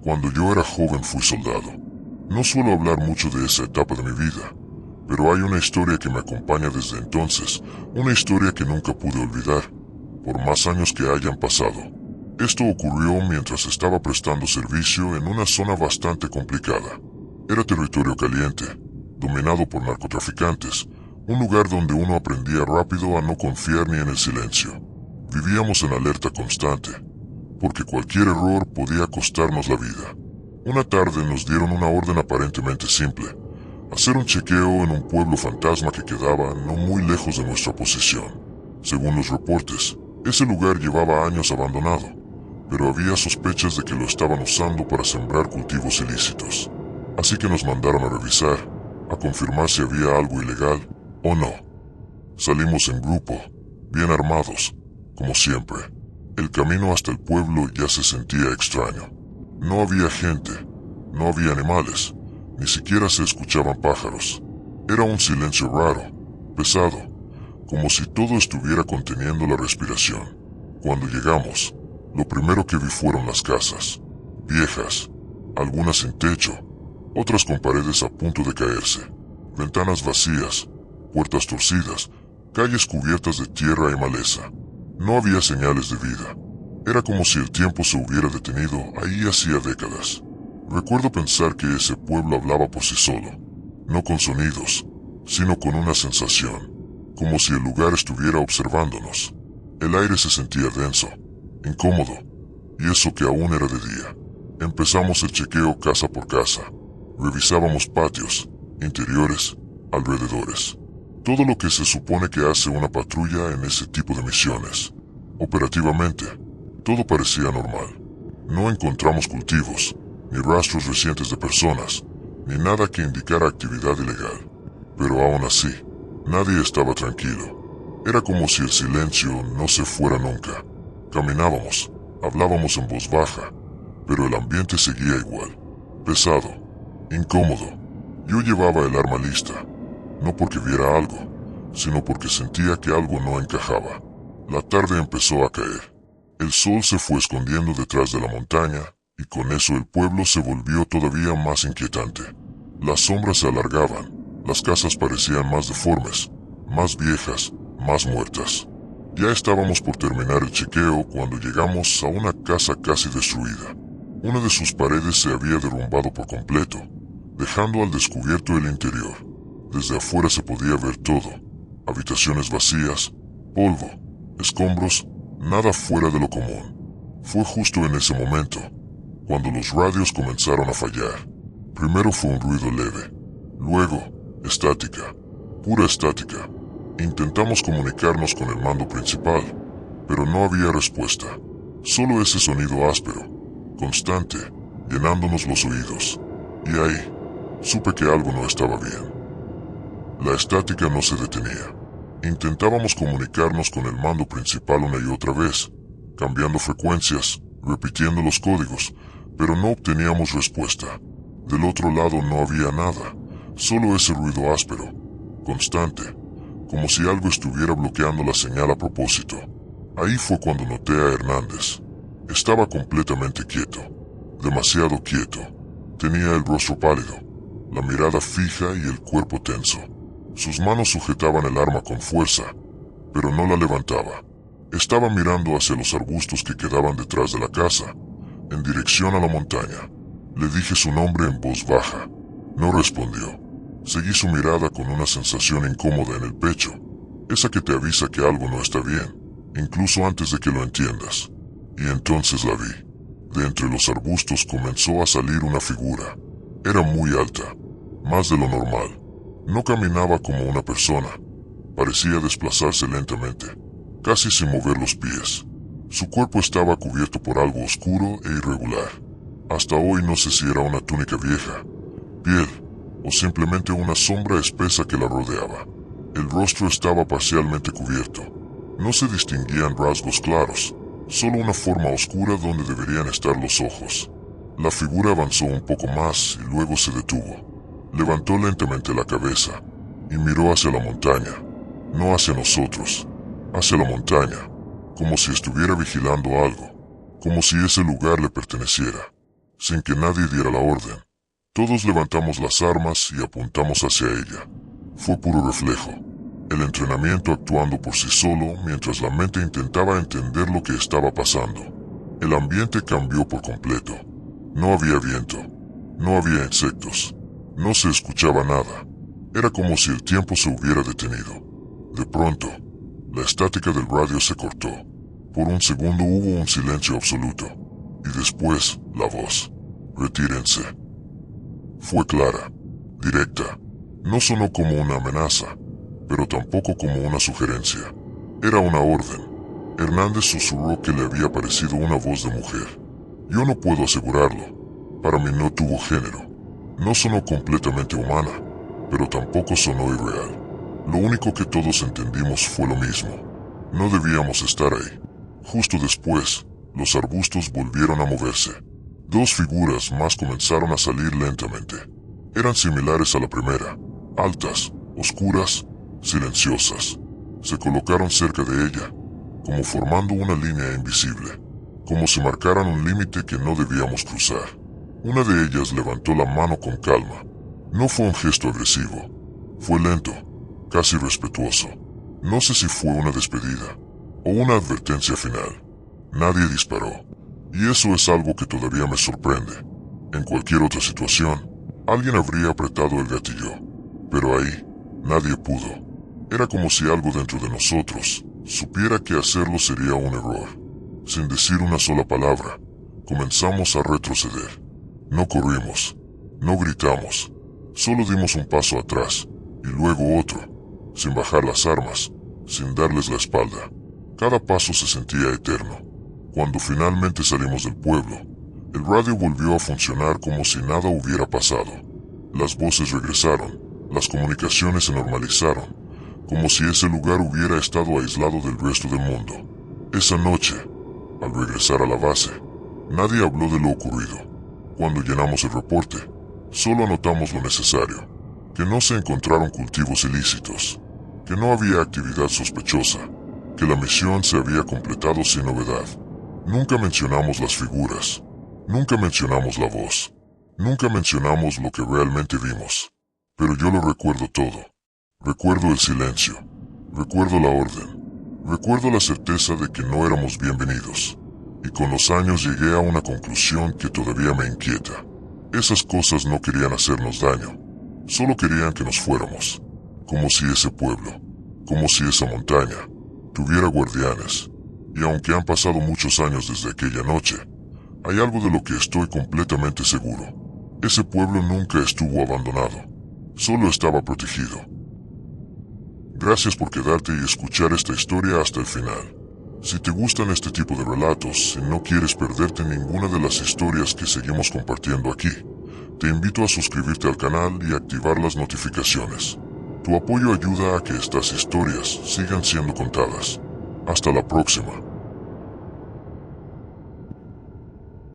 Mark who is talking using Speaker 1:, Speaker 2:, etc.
Speaker 1: Cuando yo era joven fui soldado. No suelo hablar mucho de esa etapa de mi vida, pero hay una historia que me acompaña desde entonces, una historia que nunca pude olvidar, por más años que hayan pasado. Esto ocurrió mientras estaba prestando servicio en una zona bastante complicada. Era territorio caliente, dominado por narcotraficantes, un lugar donde uno aprendía rápido a no confiar ni en el silencio. Vivíamos en alerta constante, porque cualquier error podía costarnos la vida. Una tarde nos dieron una orden aparentemente simple: hacer un chequeo en un pueblo fantasma que quedaba no muy lejos de nuestra posición. Según los reportes, ese lugar llevaba años abandonado, pero había sospechas de que lo estaban usando para sembrar cultivos ilícitos. Así que nos mandaron a revisar, a confirmar si había algo ilegal o no. Salimos en grupo, bien armados, como siempre. El camino hasta el pueblo ya se sentía extraño. No había gente, no había animales, ni siquiera se escuchaban pájaros. Era un silencio raro, pesado, como si todo estuviera conteniendo la respiración. Cuando llegamos, lo primero que vi fueron las casas, viejas, algunas sin techo, otras con paredes a punto de caerse, ventanas vacías, puertas torcidas, calles cubiertas de tierra y maleza. No había señales de vida. Era como si el tiempo se hubiera detenido ahí hacía décadas. Recuerdo pensar que ese pueblo hablaba por sí solo, no con sonidos, sino con una sensación, como si el lugar estuviera observándonos. El aire se sentía denso, incómodo, y eso que aún era de día. Empezamos el chequeo casa por casa. Revisábamos patios, interiores, alrededores. Todo lo que se supone que hace una patrulla en ese tipo de misiones. Operativamente, todo parecía normal. No encontramos cultivos, ni rastros recientes de personas, ni nada que indicara actividad ilegal. Pero aún así, nadie estaba tranquilo. Era como si el silencio no se fuera nunca. Caminábamos, hablábamos en voz baja, pero el ambiente seguía igual, pesado, incómodo. Yo llevaba el arma lista, no porque viera algo, sino porque sentía que algo no encajaba. La tarde empezó a caer. El sol se fue escondiendo detrás de la montaña, y con eso el pueblo se volvió todavía más inquietante. Las sombras se alargaban, las casas parecían más deformes, más viejas, más muertas. Ya estábamos por terminar el chequeo cuando llegamos a una casa casi destruida. Una de sus paredes se había derrumbado por completo, dejando al descubierto el interior. Desde afuera se podía ver todo: habitaciones vacías, polvo, escombros, nada fuera de lo común. Fue justo en ese momento cuando los radios comenzaron a fallar. Primero fue un ruido leve, luego estática, pura estática. Intentamos comunicarnos con el mando principal, pero no había respuesta. Solo ese sonido áspero, constante, llenándonos los oídos. Y ahí, supe que algo no estaba bien. La estática no se detenía. Intentábamos comunicarnos con el mando principal una y otra vez, cambiando frecuencias, repitiendo los códigos, pero no obteníamos respuesta. Del otro lado no había nada, solo ese ruido áspero, constante, como si algo estuviera bloqueando la señal a propósito. Ahí fue cuando noté a Hernández. Estaba completamente quieto, demasiado quieto. Tenía el rostro pálido, la mirada fija y el cuerpo tenso. Sus manos sujetaban el arma con fuerza, pero no la levantaba. Estaba mirando hacia los arbustos que quedaban detrás de la casa, en dirección a la montaña. Le dije su nombre en voz baja. No respondió. Seguí su mirada con una sensación incómoda en el pecho, esa que te avisa que algo no está bien, incluso antes de que lo entiendas. Y entonces la vi. De entre los arbustos comenzó a salir una figura. Era muy alta, más de lo normal. No caminaba como una persona. Parecía desplazarse lentamente, casi sin mover los pies. Su cuerpo estaba cubierto por algo oscuro e irregular. Hasta hoy no sé si era una túnica vieja, piel, o simplemente una sombra espesa que la rodeaba. El rostro estaba parcialmente cubierto. No se distinguían rasgos claros, solo una forma oscura donde deberían estar los ojos. La figura avanzó un poco más y luego se detuvo. Levantó lentamente la cabeza y miró hacia la montaña, no hacia nosotros, hacia la montaña, como si estuviera vigilando algo, como si ese lugar le perteneciera. sin que nadie diera la orden. Todos levantamos las armas y apuntamos hacia ella. Fue puro reflejo. El entrenamiento actuando por sí solo mientras la mente intentaba entender lo que estaba pasando. El ambiente cambió por completo. No había viento. No había insectos. No se escuchaba nada. Era como si el tiempo se hubiera detenido. De pronto, la estática del radio se cortó. Por un segundo hubo un silencio absoluto. Y después, la voz. Retírense. Fue clara, directa. No sonó como una amenaza, pero tampoco como una sugerencia. Era una orden. Hernández susurró que le había parecido una voz de mujer. Yo no puedo asegurarlo. Para mí no tuvo género. No sonó completamente humana, pero tampoco sonó irreal. Lo único que todos entendimos fue lo mismo. No debíamos estar ahí. Justo después, los arbustos volvieron a moverse. Dos figuras más comenzaron a salir lentamente. Eran similares a la primera, altas, oscuras, silenciosas. Se colocaron cerca de ella, como formando una línea invisible, como si marcaran un límite que no debíamos cruzar. Una de ellas levantó la mano con calma. No fue un gesto agresivo. Fue lento, casi respetuoso. No sé si fue una despedida o una advertencia final. Nadie disparó. Y eso es algo que todavía me sorprende. En cualquier otra situación, alguien habría apretado el gatillo. Pero ahí, nadie pudo. Era como si algo dentro de nosotros supiera que hacerlo sería un error. Sin decir una sola palabra, comenzamos a retroceder. No corrimos, no gritamos, solo dimos un paso atrás y luego otro, sin bajar las armas, sin darles la espalda. Cada paso se sentía eterno. Cuando finalmente salimos del pueblo, el radio volvió a funcionar como si nada hubiera pasado. Las voces regresaron, las comunicaciones se normalizaron, como si ese lugar hubiera estado aislado del resto del mundo. Esa noche, al regresar a la base, nadie habló de lo ocurrido. Cuando llenamos el reporte, solo anotamos lo necesario, que no se encontraron cultivos ilícitos, que no había actividad sospechosa, que la misión se había completado sin novedad. Nunca mencionamos las figuras, nunca mencionamos la voz, nunca mencionamos lo que realmente vimos. Pero yo lo recuerdo todo. Recuerdo el silencio, recuerdo la orden, recuerdo la certeza de que no éramos bienvenidos. Y con los años llegué a una conclusión que todavía me inquieta. Esas cosas no querían hacernos daño, solo querían que nos fuéramos. Como si ese pueblo, como si esa montaña, tuviera guardianes. Y aunque han pasado muchos años desde aquella noche, hay algo de lo que estoy completamente seguro. Ese pueblo nunca estuvo abandonado, solo estaba protegido. Gracias por quedarte y escuchar esta historia hasta el final. Si te gustan este tipo de relatos y no quieres perderte ninguna de las historias que seguimos compartiendo aquí, te invito a suscribirte al canal y activar las notificaciones. Tu apoyo ayuda a que estas historias sigan siendo contadas. Hasta la próxima.